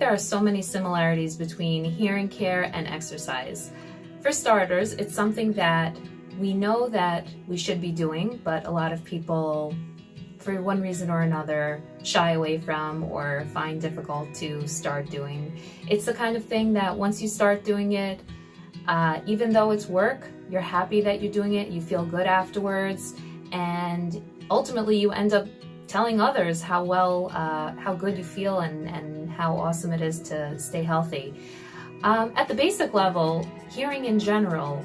there are so many similarities between hearing care and exercise. For starters, it's something that we know that we should be doing, but a lot of people, for one reason or another, shy away from or find difficult to start doing. It's the kind of thing that once you start doing it, even though it's work, you're happy that you're doing it, you feel good afterwards, and ultimately you end up telling others how good you feel and how awesome it is to stay healthy. At the basic level, hearing in general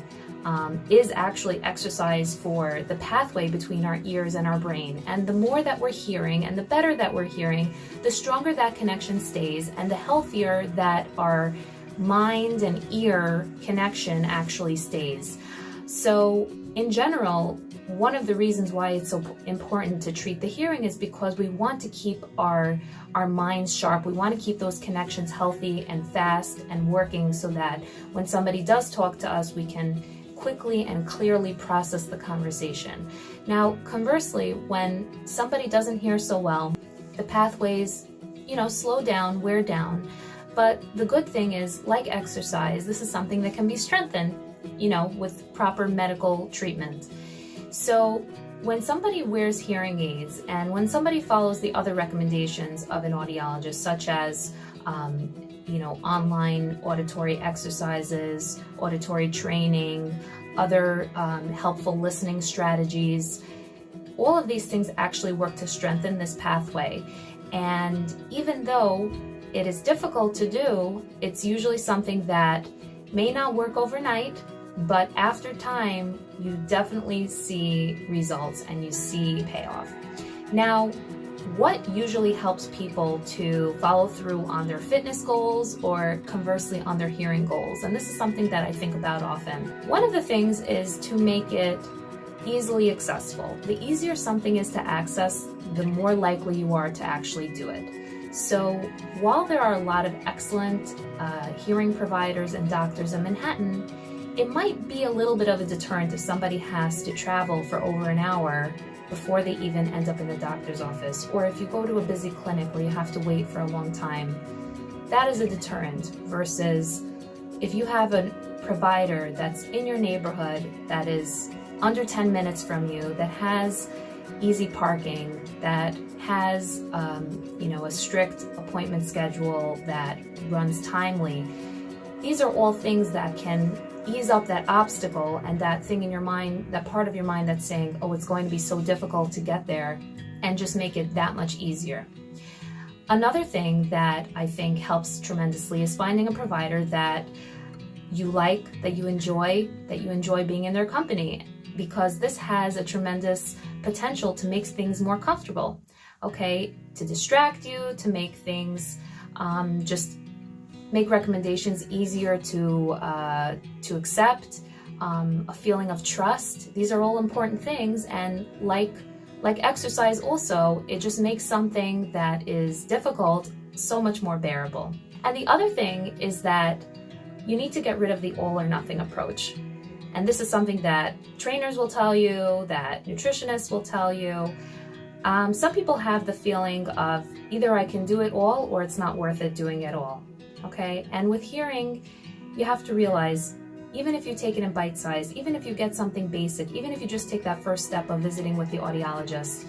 is actually exercise for the pathway between our ears and our brain. And the more that we're hearing and the better that we're hearing, the stronger that connection stays and the healthier that our mind and ear connection actually stays. So in general, one of the reasons why it's so important to treat the hearing is because we want to keep our minds sharp. We want to keep those connections healthy and fast and working so that when somebody does talk to us, we can quickly and clearly process the conversation. Now, conversely, when somebody doesn't hear so well, the pathways, slow down, wear down. But the good thing is, like exercise, this is something that can be strengthened, with proper medical treatment. So when somebody wears hearing aids and when somebody follows the other recommendations of an audiologist, such as online auditory exercises, auditory training, other helpful listening strategies, all of these things actually work to strengthen this pathway. And even though it is difficult to do, it's usually something that may not work overnight, but after time, you definitely see results and you see payoff. Now, what usually helps people to follow through on their fitness goals or conversely on their hearing goals? And this is something that I think about often. One of the things is to make it easily accessible. The easier something is to access, the more likely you are to actually do it. So while there are a lot of excellent hearing providers and doctors in Manhattan, it might be a little bit of a deterrent if somebody has to travel for over an hour before they even end up in the doctor's office, or if you go to a busy clinic where you have to wait for a long time. That is a deterrent versus if you have a provider that's in your neighborhood that is under 10 minutes from you, that has easy parking, that has a strict appointment schedule that runs timely. These are all things that can ease up that obstacle and that thing in your mind, that part of your mind that's saying, oh, it's going to be so difficult to get there, and just make it that much easier. Another thing that I think helps tremendously is finding a provider that you like, that you enjoy being in their company, because this has a tremendous potential to make things more comfortable, okay? To distract you, to make things just make recommendations easier to accept, a feeling of trust. These are all important things, and like exercise also, it just makes something that is difficult so much more bearable. And the other thing is that you need to get rid of the all or nothing approach. And this is something that trainers will tell you, that nutritionists will tell you. Some people have the feeling of either I can do it all or it's not worth it doing it all. Okay, and with hearing, you have to realize, even if you take it in bite size, even if you get something basic, even if you just take that first step of visiting with the audiologist,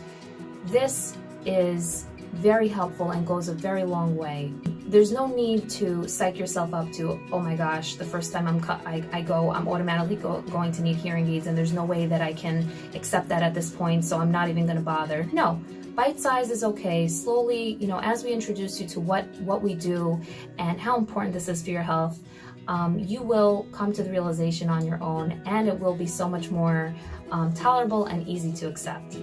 this is very helpful and goes a very long way. There's no need to psych yourself up to, oh my gosh, the first time I'm automatically going to need hearing aids, and there's no way that I can accept that at this point, so I'm not even going to bother. No. Bite size is okay. Slowly, as we introduce you to what we do and how important this is for your health, you will come to the realization on your own, and it will be so much more tolerable and easy to accept.